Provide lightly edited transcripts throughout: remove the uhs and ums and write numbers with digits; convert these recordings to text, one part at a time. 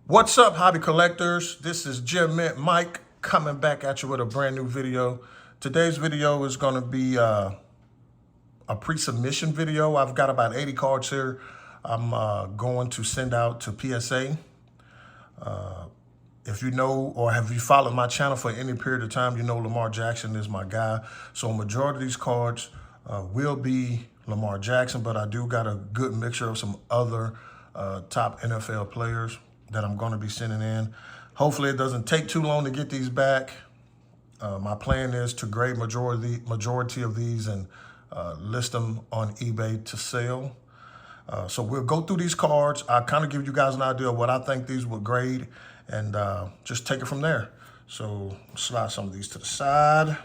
What's up, hobby collectors? This is Jim Mint Mike coming back at you with a brand new video. Today's video is going to be a pre-submission video. I've got about 80 cards here. I'm going to send out to PSA. If you know or have you followed my channel for any period of time, you know Lamar Jackson is my guy. So a majority of these cards will be Lamar Jackson, but I do got a good mixture of some other top NFL players that I'm going to be sending in. Hopefully it doesn't take too long to get these back. My plan is to grade majority of these and list them on eBay to sell. So we'll go through these cards. I'll kind of give you guys an idea of what I think these will grade and just take it from there. So slide some of these to the side.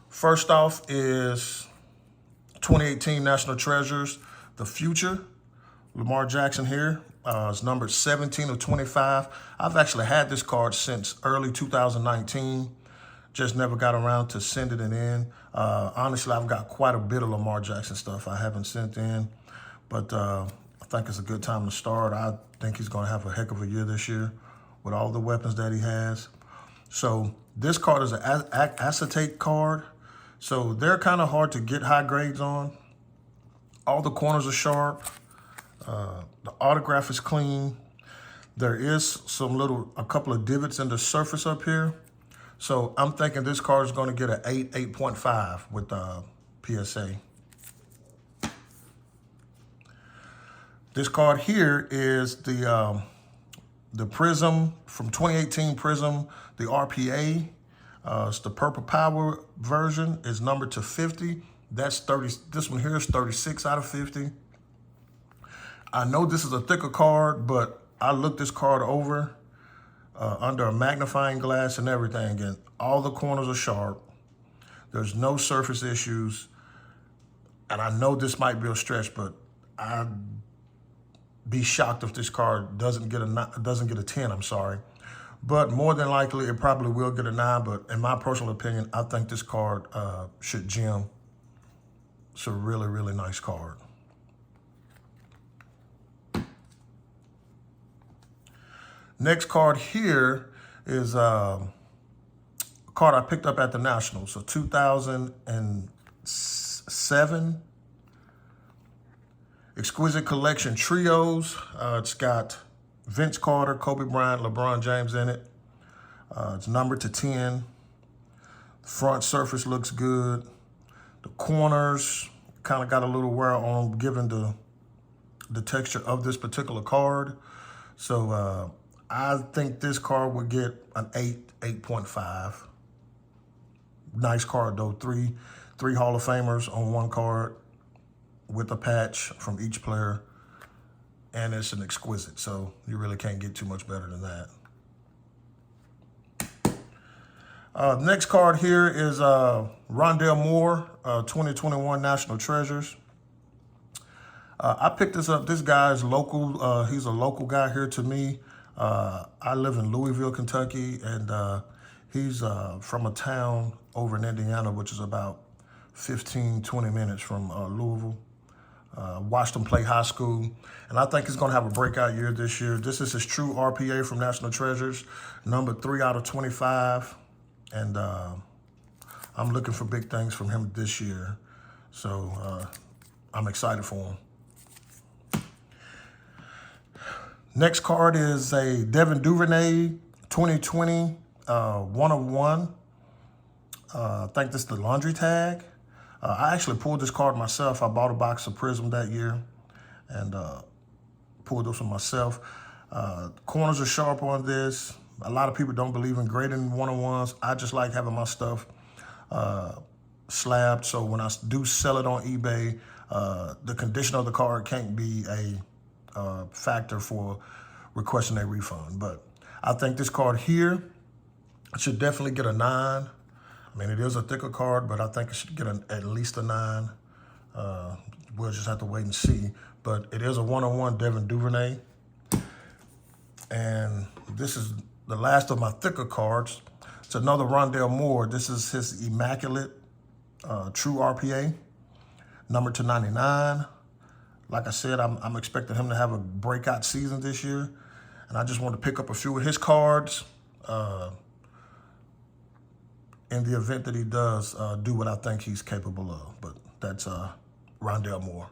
First off is 2018 National Treasures, The Future. Lamar Jackson here. It's numbered 17 of 25. I've actually had this card since early 2019. Just never got around to sending it in. Honestly, I've got quite a bit of Lamar Jackson stuff I haven't sent in. But I think it's a good time to start. I think he's going to have a heck of a year this year with all the weapons that he has. So this card is an acetate card. So they're kind of hard to get high grades on. All the corners are sharp. The autograph is clean. There is a couple of divots in the surface up here. So I'm thinking this card is going to get an 8.5 with PSA. This card here is the Prism from 2018 Prism, the RPA. It's the Purple Power version. It's numbered to 50. That's 30. This one here is 36 out of 50. I know this is a thicker card, but I looked this card over under a magnifying glass and everything, and all the corners are sharp. There's no surface issues, and I know this might be a stretch, but I'd be shocked if this card doesn't get a 10. I'm sorry, but more than likely it probably will get a 9. But in my personal opinion, I think this card should gem. It's a really, really nice card. Next card here is a card I picked up at the National. So 2007 Exquisite Collection Trios. It's got Vince Carter, Kobe Bryant, LeBron James in it. It's numbered to 10. The front surface looks good. The corners kind of got a little wear on given the texture of this particular card. So I think this card would get an 8.5. Nice card though. Three Hall of Famers on one card with a patch from each player. And it's an exquisite, so you really can't get too much better than that. Next card here is Rondale Moore, 2021 National Treasures. I picked this up. This guy is local. He's a local guy here to me. I live in Louisville, Kentucky, and he's from a town over in Indiana, which is about 15, 20 minutes from Louisville. Watched him play high school, and I think he's going to have a breakout year this year. This is his true RPA from National Treasures, number 3 out of 25, and I'm looking for big things from him this year, so I'm excited for him. Next card is a Devin Duvernay 2020 1 of 1. I think this is the laundry tag. I actually pulled this card myself. I bought a box of Prism that year and pulled this one myself. Corners are sharp on this. A lot of people don't believe in grading 1-on-1s. I just like having my stuff slabbed. So when I do sell it on eBay, the condition of the card can't be a factor for requesting a refund. But I think this card here should definitely get a 9. I mean, it is a thicker card, but I think it should get at least a 9. We'll just have to wait and see. But it is a 1-on-1 Devin Duvernay. And this is the last of my thicker cards. It's another Rondale Moore. This is his Immaculate True RPA, number 299. Like I said, I'm expecting him to have a breakout season this year. And I just want to pick up a few of his cards in the event that he does do what I think he's capable of. But that's Rondell Moore.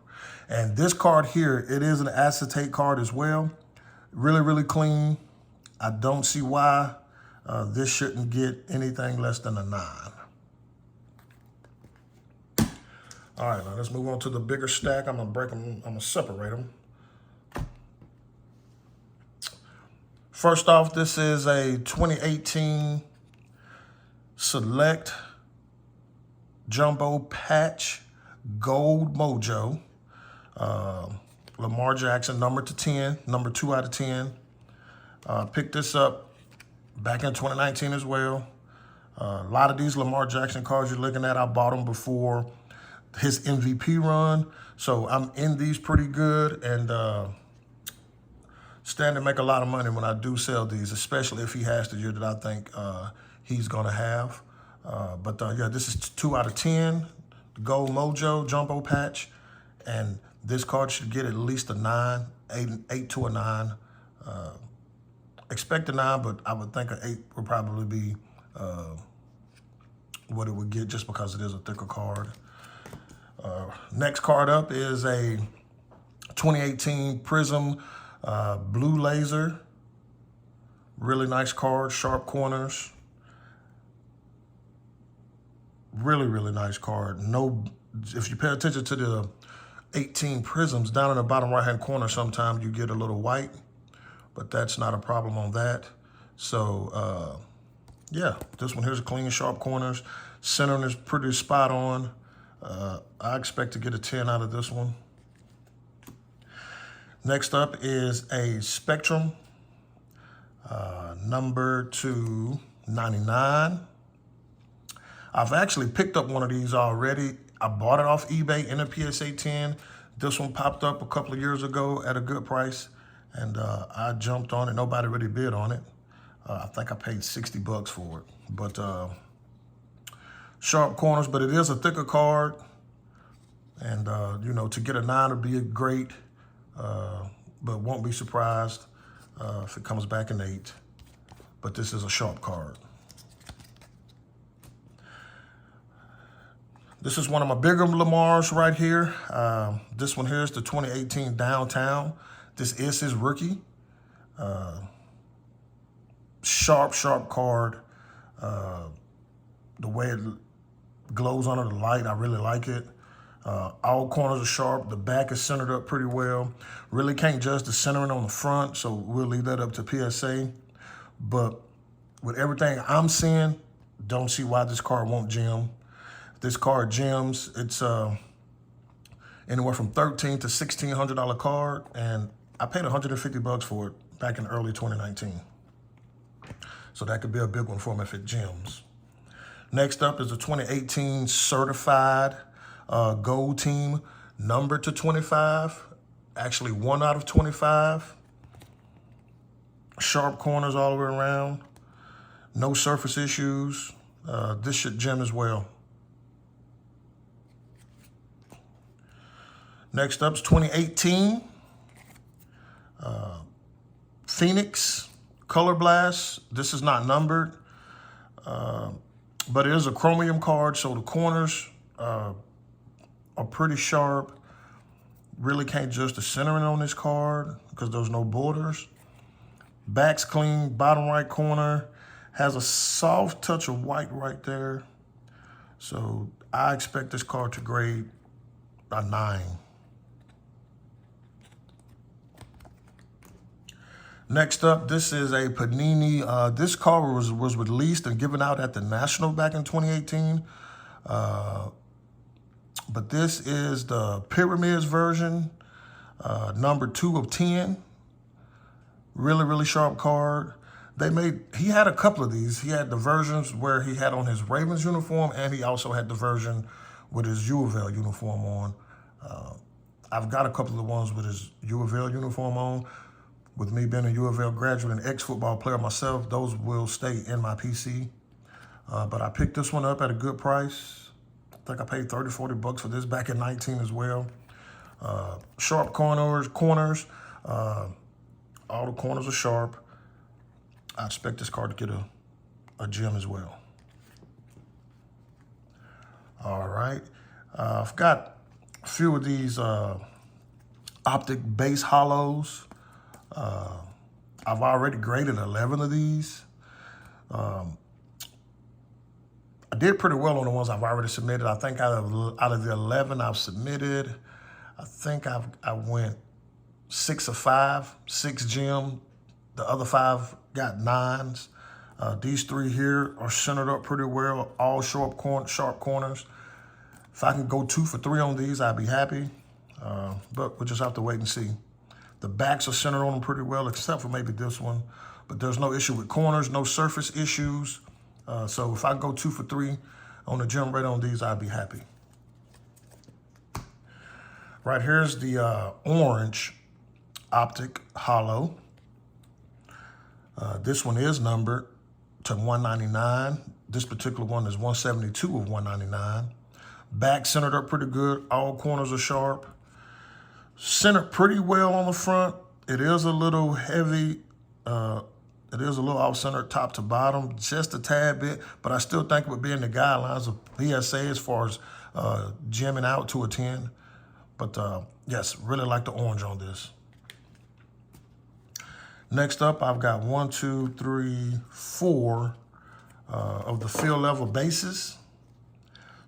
And this card here, it is an acetate card as well. Really, really clean. I don't see why this shouldn't get anything less than a 9. All right, now let's move on to the bigger stack. I'm gonna break them, I'm gonna separate them. First off, this is a 2018 Select Jumbo Patch Gold Mojo. Lamar Jackson, number to 10, number 2 out of 10. Picked this up back in 2019 as well. A lot of these Lamar Jackson cards you're looking at, I bought them before his MVP run. So I'm in these pretty good and stand to make a lot of money when I do sell these, especially if he has the year that I think he's gonna have. Yeah, this is 2 out of 10, Gold Mojo Jumbo Patch. And this card should get at least a 9, 8 to a 9. Expect a 9, but I would think an 8 would probably be what it would get just because it is a thicker card. Next card up is a 2018 Prism Blue Laser. Really nice card, sharp corners. Really, really nice card. No, if you pay attention to the 18 prisms, down in the bottom right-hand corner, sometimes you get a little white, but that's not a problem on that. So, yeah, this one here's a clean, sharp corners. Centering is pretty spot on. I expect to get a 10 out of this one. Next up is a Spectrum, number 299. I've actually picked up one of these already. I bought it off eBay in a PSA 10. This one popped up a couple of years ago at a good price, and I jumped on it. Nobody really bid on it. I think I paid 60 bucks for it. But sharp corners, but it is a thicker card. And, you know, to get a 9 would be great, but won't be surprised if it comes back an 8. But this is a sharp card. This is one of my bigger Lamars right here. This one here is the 2018 Downtown. This is his rookie. Sharp, sharp card. The way it glows under the light, I really like it. All corners are sharp. The back is centered up pretty well. Really can't judge the centering on the front, so we'll leave that up to PSA. But with everything I'm seeing, don't see why this card won't gem. This card gems. It's anywhere from $1,300 to $1,600 card, and I paid 150 bucks for it back in early 2019. So that could be a big one for him if it gems. Next up is a 2018 Certified Gold Team, number to 25. Actually 1 out of 25. Sharp corners all the way around. No surface issues. This should gem as well. Next up is 2018 Phoenix Color Blast. This is not numbered, but it is a chromium card, so the corners are pretty sharp. Really can't judge the centering on this card because there's no borders. Back's clean, bottom right corner. Has a soft touch of white right there. So I expect this card to grade a 9. Next up, this is a Panini. This card was released and given out at the National back in 2018. But this is the Pyramids version, number 2 of 10. Really, really sharp card. He had a couple of these. He had the versions where he had on his Ravens uniform, and he also had the version with his U of L uniform on. I've got a couple of the ones with his U of L uniform on. With me being a U of L graduate and ex-football player myself, those will stay in my PC. But I picked this one up at a good price. I think I paid 30, 40 bucks for this back in 19 as well. Sharp corners. All the corners are sharp. I expect this car to get a gem as well. All right. I've got a few of these optic base hollows. I've already graded 11 of these. I did pretty well on the ones I've already submitted. I think out of the 11 I've submitted, I think I went 6 of 5, 6 gem. The other 5 got 9s. These 3 here are centered up pretty well, all sharp corners. If I can go 2 for 3 on these, I'd be happy. But we'll just have to wait and see. The backs are centered on them pretty well, except for maybe this one. But there's no issue with corners, no surface issues. So if I go 2 for 3 on the gem rate on these, I'd be happy. Right here's the orange optic hollow. This one is numbered to 199. This particular one is 172 of 199. Back centered up pretty good. All corners are sharp. Centered pretty well on the front. It is a little heavy. It is a little off-centered top to bottom, just a tad bit, but I still think it would be in the guidelines of PSA as far as gemming out to a 10. But yes, really like the orange on this. Next up, I've got 1, 2, 3, 4 of the field level bases.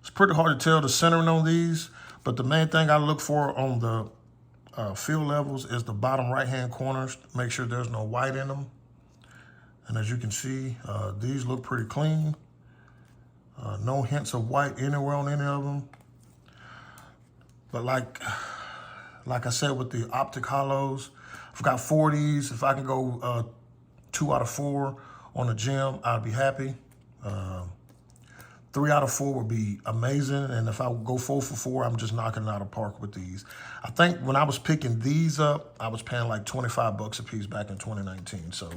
It's pretty hard to tell the centering on these, but the main thing I look for on the field levels is the bottom right-hand corners. Make sure there's no white in them. And as you can see, these look pretty clean. No hints of white anywhere on any of them. But like I said with the optic hollows, I've got 4 of these. If I can go 2 out of 4 on a gem, I'd be happy. 3 out of 4 would be amazing. And if I go 4 for 4, I'm just knocking it out of the park with these. I think when I was picking these up, I was paying like 25 bucks a piece back in 2019. So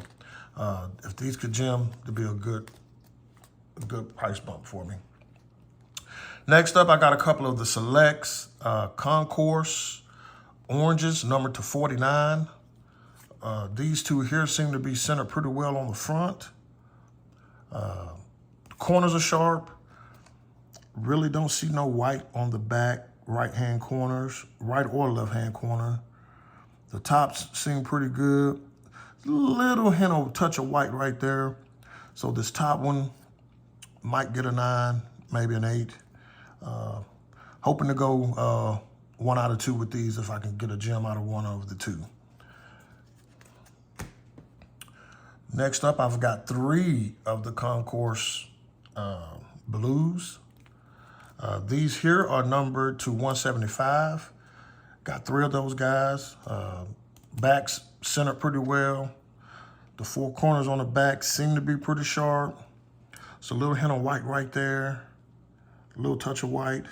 if these could gem, it'd be a good price bump for me. Next up, I got a couple of the selects, Concourse oranges, numbered to 49. These 2 here seem to be centered pretty well on the front. Corners are sharp. Really don't see no white on the back right-hand corners, right or left-hand corner. The tops seem pretty good. Little hint of touch of white right there. So this top one might get a 9, maybe an 8. Hoping to go 1 out of 2 with these if I can get a gem out of 1 of the 2. Next up, I've got 3 of the Concourse blues. These here are numbered to 175. Got 3 of those guys. Backs centered pretty well. The 4 corners on the back seem to be pretty sharp. It's a little hint of white right there. A little touch of white.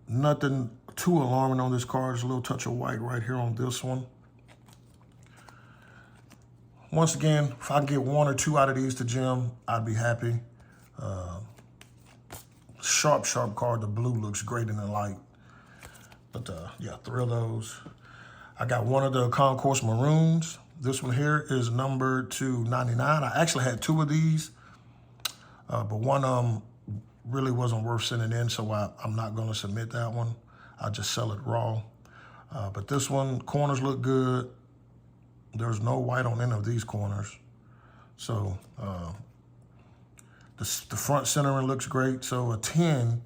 Nothing too alarming on this car. There's a little touch of white right here on this one. Once again, if I can get 1 or 2 out of these to gem, I'd be happy. Sharp car. The blue looks great in the light. But yeah, 3 of those. I got 1 of the Concourse maroons. This one here is numbered to 99. I actually had 2 of these, but one of them really wasn't worth sending in, so I'm not going to submit that one. I'll just sell it raw. But this one, corners look good. There's no white on any of these corners. So the front centering looks great. So a 10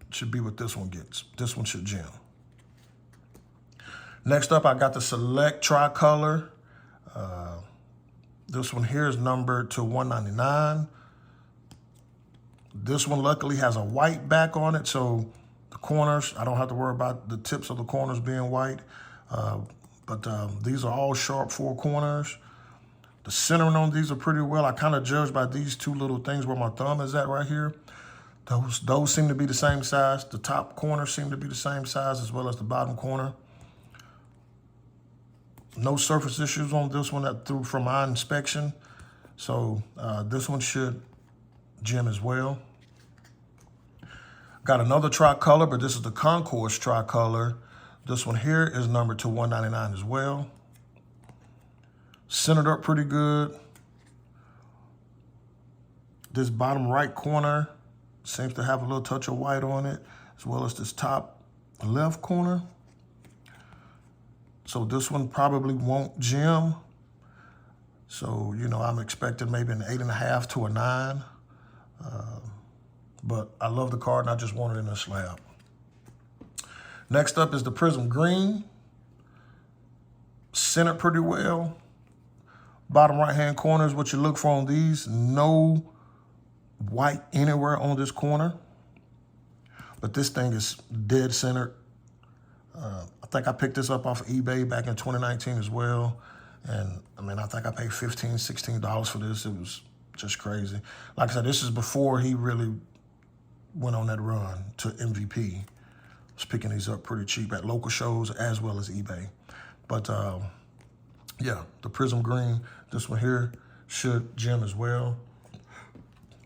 should be what this one gets. This one should gem. Next up, I got the Select Tricolor. This one here is numbered to 199. This one luckily has a white back on it, so the corners, I don't have to worry about the tips of the corners being white. But these are all sharp 4 corners. The centering on these are pretty well. I kind of judge by these 2 little things where my thumb is at right here. Those seem to be the same size. The top corners seem to be the same size as well as the bottom corner. No surface issues on this one through from my inspection. So this one should gem as well. Got another tricolor, but this is the Concourse tricolor. This one here is numbered to 199 as well. Centered up pretty good. This bottom right corner seems to have a little touch of white on it, as well as this top left corner. So this one probably won't gem. So, you know, I'm expecting maybe an 8.5 to a 9. But I love the card, and I just want it in a slab. Next up is the Prism Green. Centered pretty well. Bottom right-hand corner is what you look for on these. No white anywhere on this corner. But this thing is dead centered. I think I picked this up off of eBay back in 2019 as well. And I mean, I think I paid $15, $16 for this. It was just crazy. Like I said, this is before he really went on that run to MVP. I was picking these up pretty cheap at local shows as well as eBay. But yeah, the Prism Green, this one here should gem as well.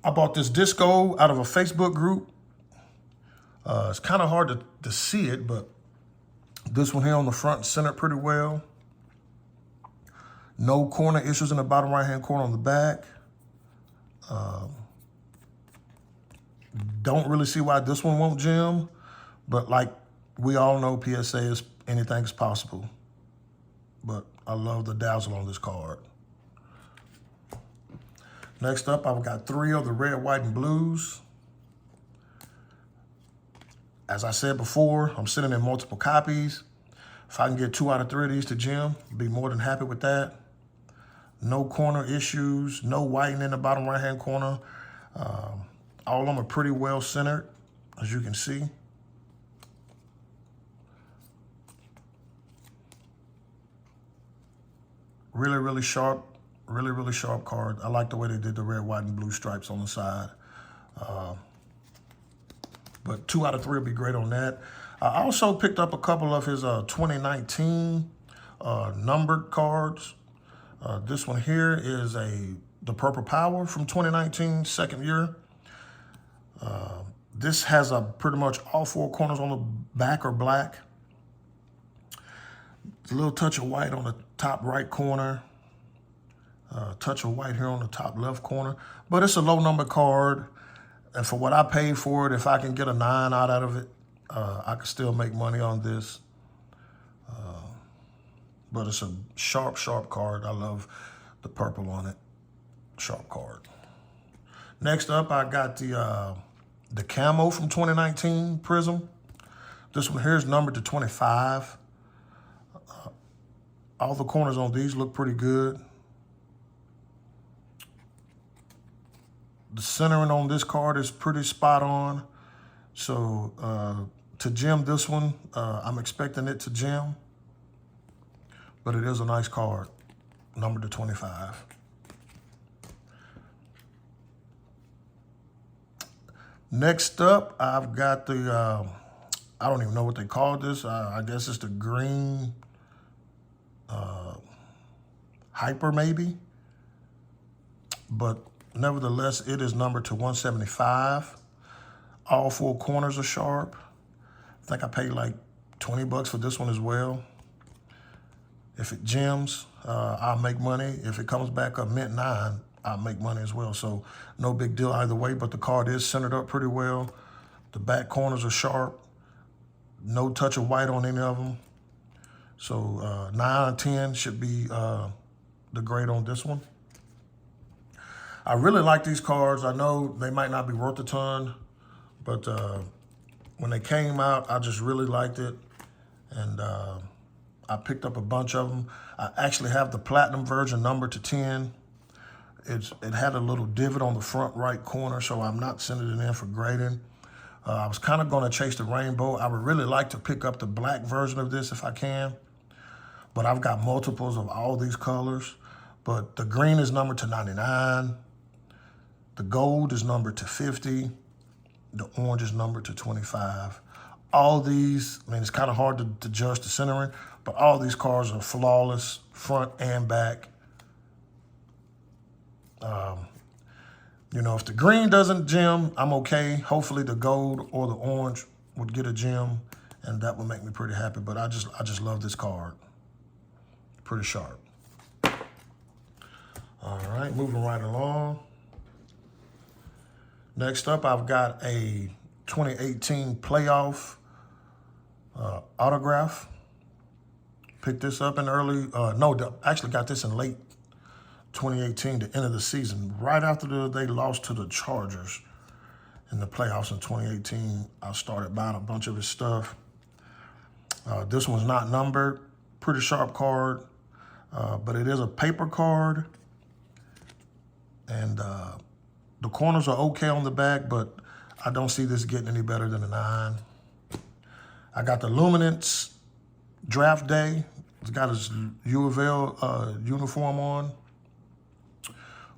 I bought this disco out of a Facebook group. It's kind of hard to see it, but this one here on the front centered pretty well. No corner issues in the bottom right-hand corner on the back. Don't really see why this one won't gem, but like we all know, PSA is anything's possible. But I love the dazzle on this card. Next up, I've got 3 of the red, white, and blues. As I said before, I'm sitting in multiple copies. If I can get 2 out of 3 of these to gem, I'd be more than happy with that. No corner issues, no whiting in the bottom right-hand corner. All of them are pretty well centered, as you can see. Really, really sharp card. I like the way they did the red, white, and blue stripes on the side. But 2 out of 3 will be great on that. I also picked up a couple of his 2019 numbered cards. This one here is the Purple Power from 2019, second year. This has pretty much all 4 corners on the back are black. A little touch of white on the top right corner. Touch of white here on the top left corner. But it's a low number card. And for what I paid for it, if I can get a 9 out of it, I can still make money on this. But it's a sharp card. I love the purple on it. Sharp card. Next up, I got the camo from 2019 Prism. This one here is numbered to 25. All the corners on these look pretty good. The centering on this card is pretty spot on. So to gem this one, I'm expecting it to gem. But it is a nice card, numbered to 25. Next up, I've got the, I don't even know what they call this. I guess it's the green Hyper maybe. But nevertheless, it is numbered to 175. All 4 corners are sharp. I think I paid like 20 bucks for this one as well. If it gems, I'll make money. If it comes back up mint 9, I'll make money as well. So no big deal either way, but the card is centered up pretty well. The back corners are sharp. No touch of white on any of them. So 9 out of 10 should be the grade on this one. I really like these cards. I know they might not be worth a ton, but when they came out, I just really liked it. And I picked up a bunch of them. I actually have the platinum version numbered to 10. It had a little divot on the front right corner, so I'm not sending it in for grading. I was kind of going to chase the rainbow. I would really like to pick up the black version of this if I can, but I've got multiples of all these colors. But the green is numbered to 99. The gold is numbered to 50. The orange is numbered to 25. All these, I mean, it's kind of hard to judge the centering, but all these cards are flawless, front and back. You know, if the green doesn't gem, I'm okay. Hopefully the gold or the orange would get a gem, and that would make me pretty happy. But I just love this card. Pretty sharp. All right, moving right along. Next up, I've got a 2018 playoff autograph. Picked this up in early, actually got this in late 2018, the end of the season. Right after they lost to the Chargers in the playoffs in 2018, I started buying a bunch of his stuff. This one's not numbered. Pretty sharp card, but it is a paper card. And the corners are okay on the back, but I don't see this getting any better than a 9. I got the Luminance Draft Day. It's got his U of L uniform on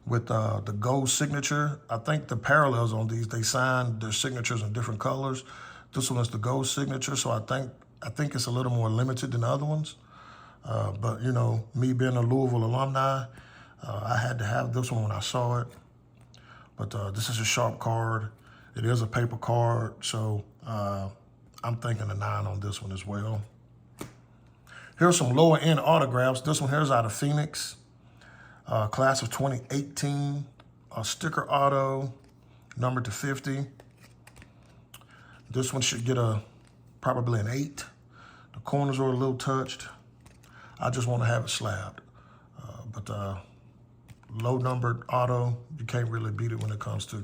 with the gold signature. I think the parallels on these, they signed their signatures in different colors. This one is the gold signature, so I think it's a little more limited than the other ones. But, you know, me being a Louisville alumni, I had to have this one when I saw it. But this is a sharp card. It is a paper card, so I'm thinking a 9 on this one as well. Here's some lower end autographs. This one here is out of Phoenix, class of 2018, a sticker auto, numbered to 50. This one should get probably an 8. The corners are a little touched. I just want to have it slabbed. But low numbered auto, you can't really beat it when it comes to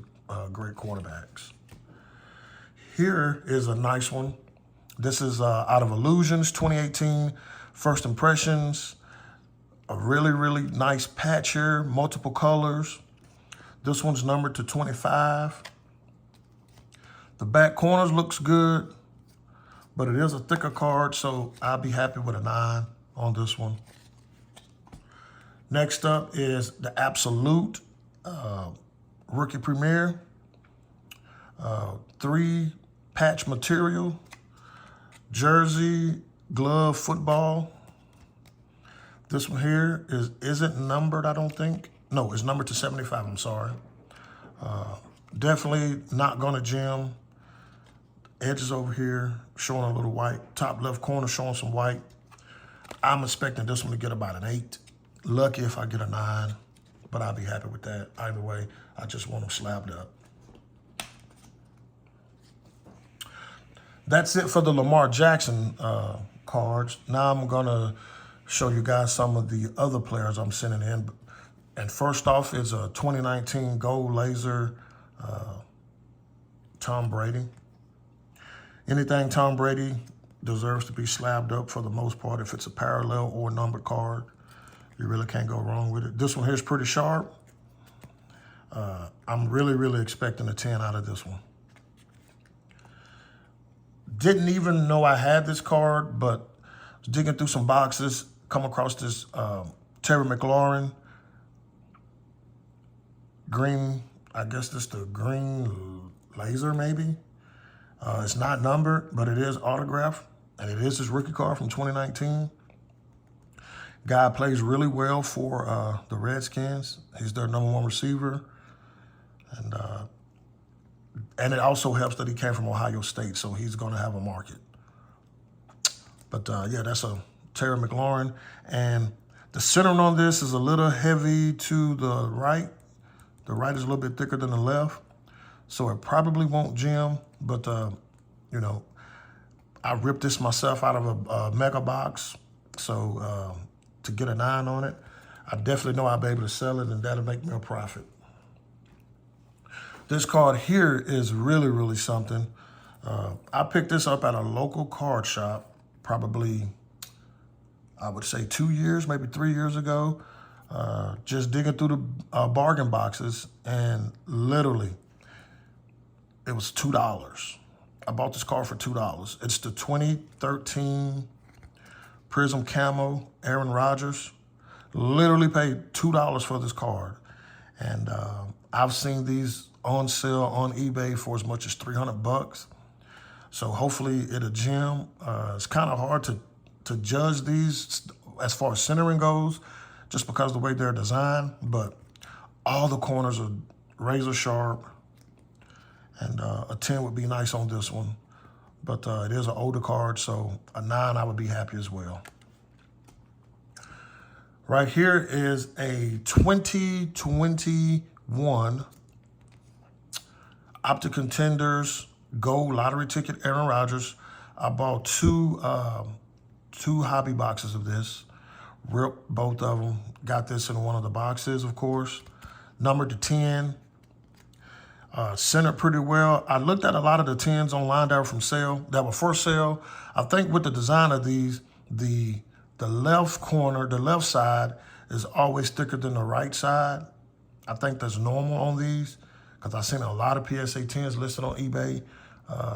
great quarterbacks. Here is a nice one. This is out of Illusions 2018, First Impressions. A really, really nice patch here, multiple colors. This one's numbered to 25. The back corners looks good, but it is a thicker card, so I'll be happy with a 9 on this one. Next up is the Absolute Rookie Premier. 3 patch material, jersey, glove, football. This one here isn't numbered, I don't think. No, it's numbered to 75, I'm sorry. Definitely not gonna gem. Edges over here showing a little white. Top left corner showing some white. I'm expecting this one to get about an 8. Lucky if I get a 9, but I'll be happy with that. Either way, I just want them slabbed up. That's it for the Lamar Jackson cards. Now I'm gonna show you guys some of the other players I'm sending in. And first off is a 2019 gold laser Tom Brady. Anything Tom Brady deserves to be slabbed up for the most part if it's a parallel or numbered card. You really can't go wrong with it. This one here is pretty sharp. I'm really, really expecting a 10 out of this one. Didn't even know I had this card, but digging through some boxes, come across this Terry McLaurin green, I guess this the green laser maybe. It's not numbered, but it is autographed, and it is his rookie card from 2019. Guy plays really well for the Redskins. He's their #1 receiver. And it also helps that he came from Ohio State, so he's going to have a market. But, yeah, that's a Terry McLaurin. And the centering on this is a little heavy to the right. The right is a little bit thicker than the left, so it probably won't gem. But, you know, I ripped this myself out of a mega box, so to get a 9 on it, I definitely know I'll be able to sell it, and that'll make me a profit. This card here is really, really something. I picked this up at a local card shop, probably, I would say 2 years, maybe 3 years ago. Just digging through the bargain boxes, and literally, it was $2. I bought this card for $2. It's the 2013 Prism Camo Aaron Rodgers. Literally paid $2 for this card. And I've seen these on sale on eBay for as much as $300. So hopefully it'll gem. It's kind of hard to judge these as far as centering goes, just because of the way they're designed, but all the corners are razor sharp. And a 10 would be nice on this one. But it is an older card, so a 9 I would be happy as well. Right here is a 2021 Optic Contenders Gold Lottery Ticket Aaron Rodgers. I bought two hobby boxes of this. Ripped both of them. Got this in one of the boxes, of course. Numbered to 10. Centered pretty well. I looked at a lot of the 10s online that were for sale. I think with the design of these, the left corner, the left side is always thicker than the right side. I think that's normal on these because I've seen a lot of PSA 10s listed on eBay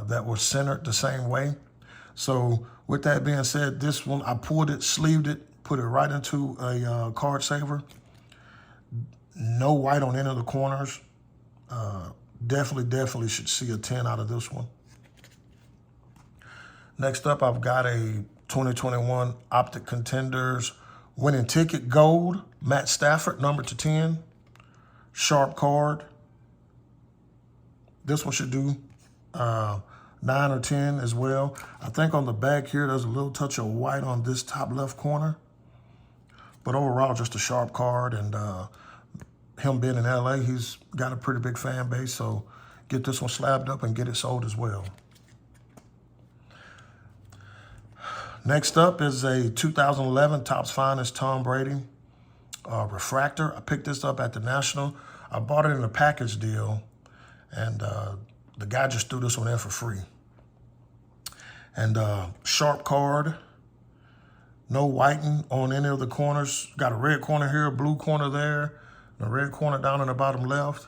that were centered the same way. So with that being said, this one, I pulled it, sleeved it, put it right into a card saver. No white on any of the corners. Definitely should see a 10 out of this one. Next up, I've got a 2021 Optic Contenders Winning Ticket Gold, Matt Stafford, numbered to 10. Sharp card. This one should do 9 or 10 as well. I think on the back here, there's a little touch of white on this top left corner. But overall, just a sharp card. And him being in LA, he's got a pretty big fan base. So get this one slabbed up and get it sold as well. Next up is a 2011 Topps Finest Tom Brady refractor. I picked this up at the National. I bought it in a package deal, and the guy just threw this one in for free. And sharp card, no whiting on any of the corners. Got a red corner here, a blue corner there, and a red corner down in the bottom left.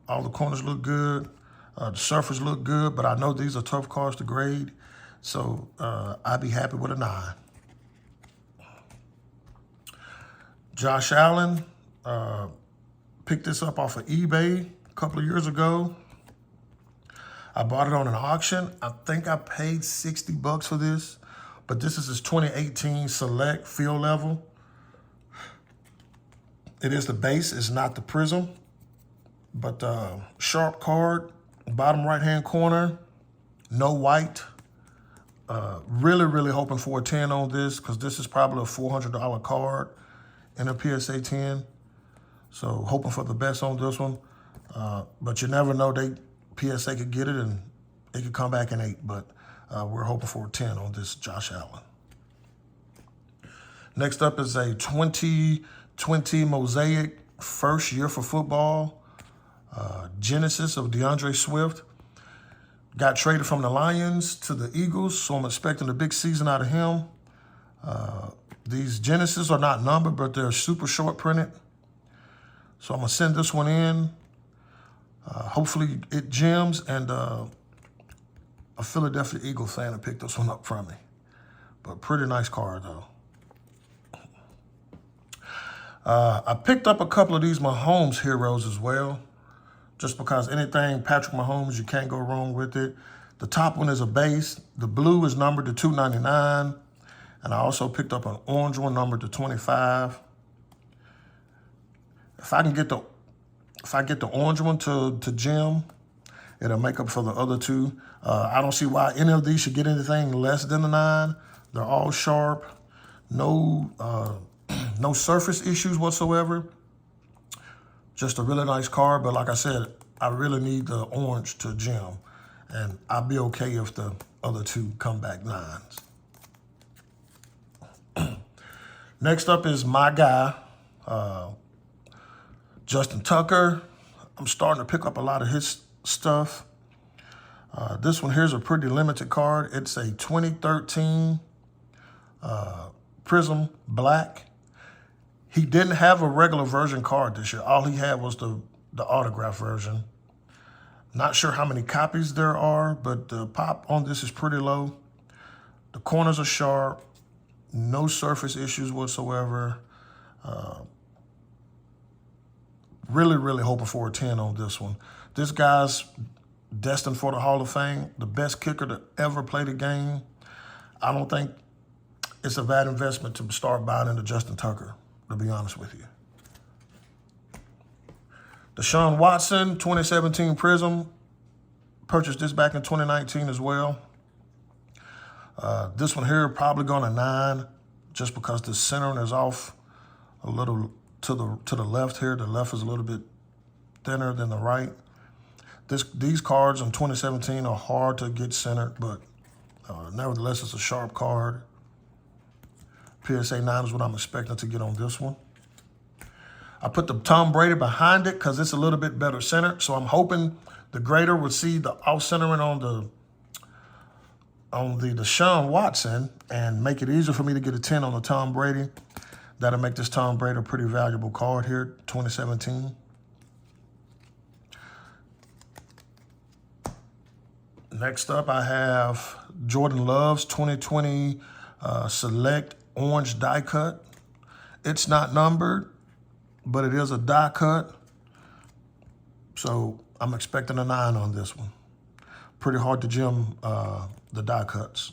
All the corners look good. The surface look good, but I know these are tough cards to grade. So I'd be happy with a 9. Josh Allen, picked this up off of eBay a couple of years ago. I bought it on an auction. I think I paid $60 for this, but this is his 2018 Select Field Level. It is the base, it's not the prism, but sharp card, bottom right-hand corner, no white. Really hoping for a 10 on this because this is probably a $400 card in a PSA 10. So hoping for the best on this one. But you never know, PSA could get it and it could come back in 8. But we're hoping for a 10 on this Josh Allen. Next up is a 2020 Mosaic First Year for Football Genesis of DeAndre Swift. Got traded from the Lions to the Eagles, so I'm expecting a big season out of him. These Genesis are not numbered, but they're super short printed. So I'm going to send this one in. Hopefully it gems, and a Philadelphia Eagle fan will pick this one up from me. But pretty nice card, though. I picked up a couple of these Mahomes Heroes as well. Just because anything Patrick Mahomes, you can't go wrong with it. The top one is a base. The blue is numbered to 299. And I also picked up an orange one numbered to 25. If I get the orange one to gem, it'll make up for the other two. I don't see why any of these should get anything less than a 9. They're all sharp. No surface issues whatsoever. Just a really nice card, but like I said, I really need the orange to gem. And I'll be okay if the other two come back 9s. Next up is my guy, Justin Tucker. I'm starting to pick up a lot of his stuff. This one here is a pretty limited card. It's a 2013 Prism Black. He didn't have a regular version card this year. All he had was the autograph version. Not sure how many copies there are, but the pop on this is pretty low. The corners are sharp. No surface issues whatsoever. Really hoping for a 10 on this one. This guy's destined for the Hall of Fame. The best kicker to ever play the game. I don't think it's a bad investment to start buying into Justin Tucker, to be honest with you. Deshaun Watson, 2017 Prism. Purchased this back in 2019 as well. This one here probably going to 9, just because the centering is off a little to the left here. The left is a little bit thinner than the right. These cards in 2017 are hard to get centered, but nevertheless, it's a sharp card. PSA 9 is what I'm expecting to get on this one. I put the Tom Brady behind it because it's a little bit better centered, so I'm hoping the grader would see the off-centering on the Deshaun Watson and make it easier for me to get a 10 on the Tom Brady. That'll make this Tom Brady a pretty valuable card here, 2017. Next up, I have Jordan Love's 2020 Select Orange die cut. It's not numbered, but it is a die cut. So I'm expecting a 9 on this one. Pretty hard to gem the die cuts.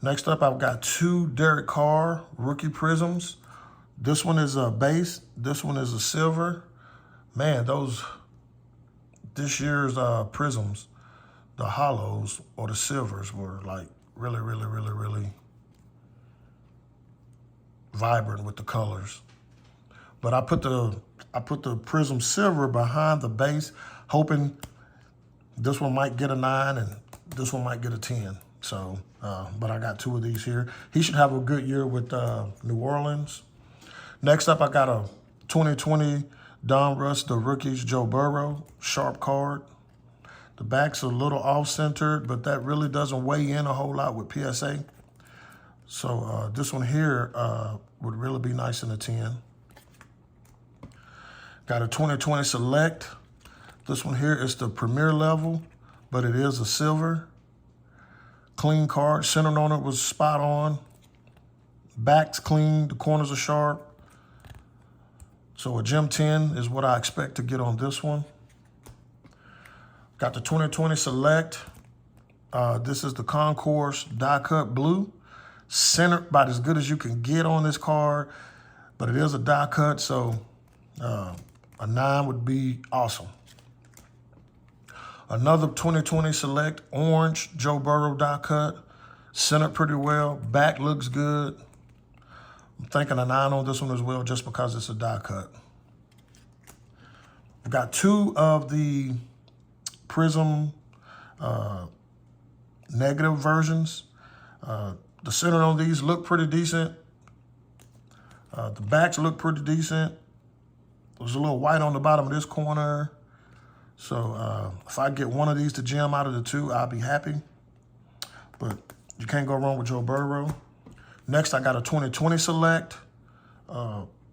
Next up, I've got 2 Derek Carr rookie prisms. This one is a base. This one is a silver. Man, this year's prisms, the hollows or the silvers were like really vibrant with the colors. But I put the prism silver behind the base, hoping this one might get a 9 and this one might get a 10. So, but I got 2 of these here. He should have a good year with New Orleans. Next up, I got a 2020 Don Russ, the rookies, Joe Burrow, sharp card. The back's a little off-centered, but that really doesn't weigh in a whole lot with PSA. So this one here would really be nice in a 10. Got a 2020 Select. This one here is the premier level, but it is a silver. Clean card. Center on it was spot on. Back's clean. The corners are sharp. So a gem 10 is what I expect to get on this one. Got the 2020 Select. This is the Concourse die cut blue. Centered about as good as you can get on this card, but it is a die cut, so a 9 would be awesome. Another 2020 Select Orange Joe Burrow die cut. Centered pretty well. Back looks good. I'm thinking a 9 on this one as well, just because it's a die cut. I've got 2 of the Prism negative versions. The center on these look pretty decent. The backs look pretty decent. There's a little white on the bottom of this corner. So if I get one of these to gem out of the 2, I'll be happy. But you can't go wrong with Joe Burrow. Next, I got a 2020 Select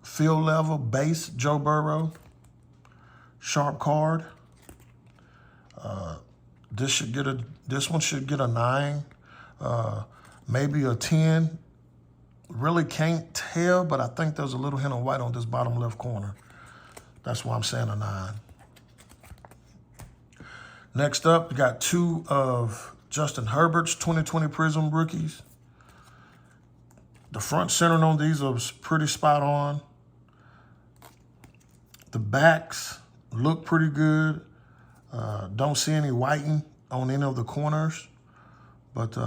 field level base Joe Burrow. Sharp card. This one should get a 9. Maybe a 10. Really can't tell, but I think there's a little hint of white on this bottom left corner. That's why I'm saying a 9. Next up, we got 2 of Justin Herbert's 2020 Prism rookies. The front center on these is pretty spot on. The backs look pretty good. Don't see any whiting on any of the corners, but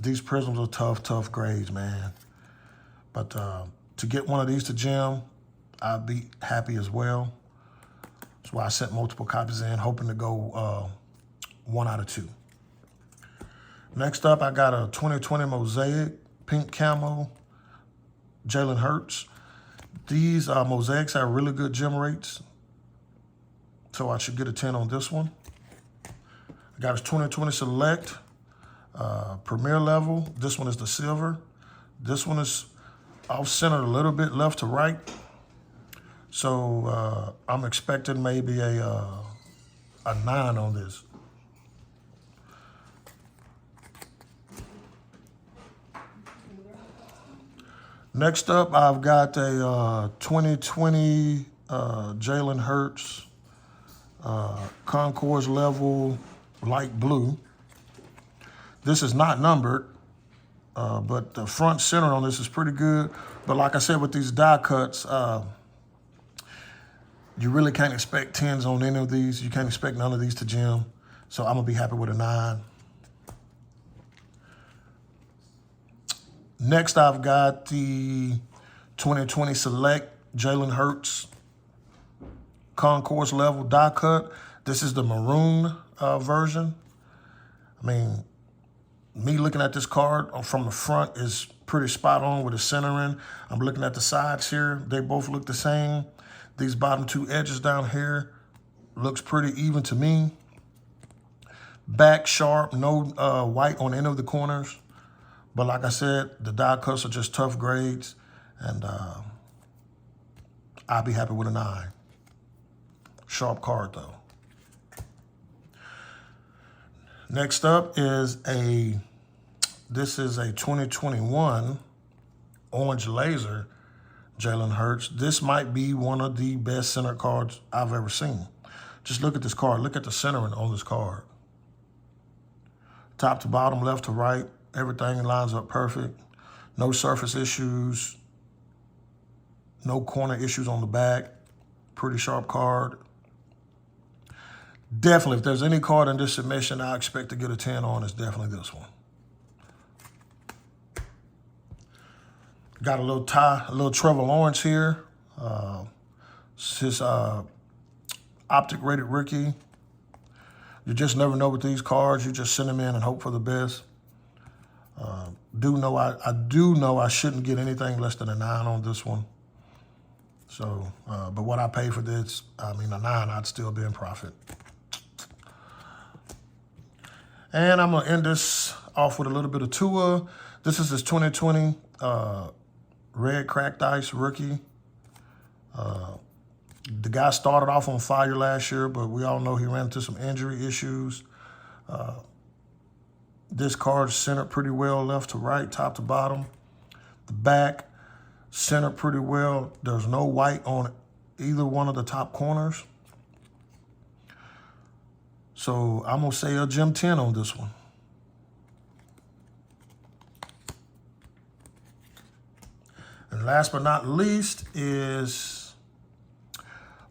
these prisms are tough grades, man. But to get one of these to gem, I'd be happy as well. That's why I sent multiple copies in, hoping to go 1 out of 2. Next up, I got a 2020 Mosaic pink camo Jalen Hurts. These mosaics have really good gem rates, so I should get a 10 on this one. I got a 2020 Select Premier level. This one is the silver. This one is off-centered a little bit left to right. So I'm expecting maybe a 9 on this. Next up, I've got a 2020 Jalen Hurts Concourse level light blue. This is not numbered, but the front center on this is pretty good. But like I said, with these die cuts, You really can't expect 10s on any of these. You can't expect none of these to gem. So I'm going to be happy with a 9. Next, I've got the 2020 Select Jalen Hurts Concourse Level die cut. This is the maroon version. I mean, me looking at this card from the front is pretty spot on with the centering. I'm looking at the sides here. They both look the same. These bottom 2 edges down here looks pretty even to me. Back sharp, no white on any of the corners. But like I said, the die cuts are just tough grades. And I'll be happy with a 9. Sharp card though. Next up is this is a 2021 Orange Laser Jalen Hurts. This might be one of the best center cards I've ever seen. Just look at this card. Look at the centering on this card. Top to bottom, left to right, everything lines up perfect. No surface issues. No corner issues on the back. Pretty sharp card. Definitely, if there's any card in this submission I expect to get a 10 on, it's definitely this one. Got a little Trevor Lawrence here. It's his optic rated rookie. You just never know with these cards. You just send them in and hope for the best. I do know I shouldn't get anything less than a 9 on this one. So, but what I pay for this, I mean, a 9, I'd still be in profit. And I'm going to end this off with a little bit of Tua. This is his 2020 Red Cracked Ice rookie. The guy started off on fire last year, but we all know he ran into some injury issues. This card's centered pretty well left to right, top to bottom. The back centered pretty well. There's no white on either one of the top corners. So I'm going to say a gem 10 on this one. And last but not least is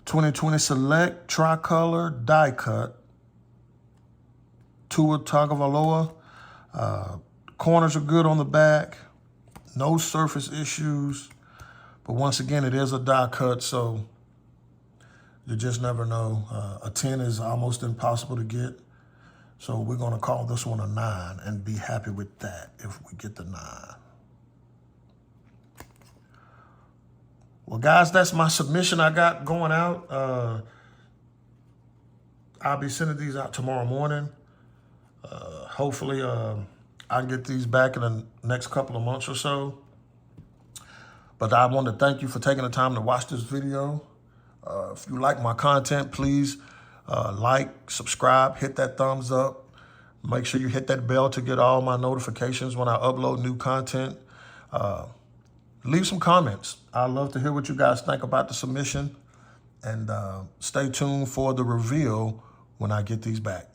2020 Select Tricolor Die Cut Tua Tagovailoa. Corners are good on the back. No surface issues. But once again, it is a die cut, so you just never know. A 10 is almost impossible to get. So we're going to call this one a 9 and be happy with that if we get the 9. Well, guys, that's my submission I got going out. I'll be sending these out tomorrow morning. Hopefully, I can get these back in the next couple of months or so. But I want to thank you for taking the time to watch this video. If you like my content, please like, subscribe, hit that thumbs up. Make sure you hit that bell to get all my notifications when I upload new content. Leave some comments. I'd love to hear what you guys think about the submission. And stay tuned for the reveal when I get these back.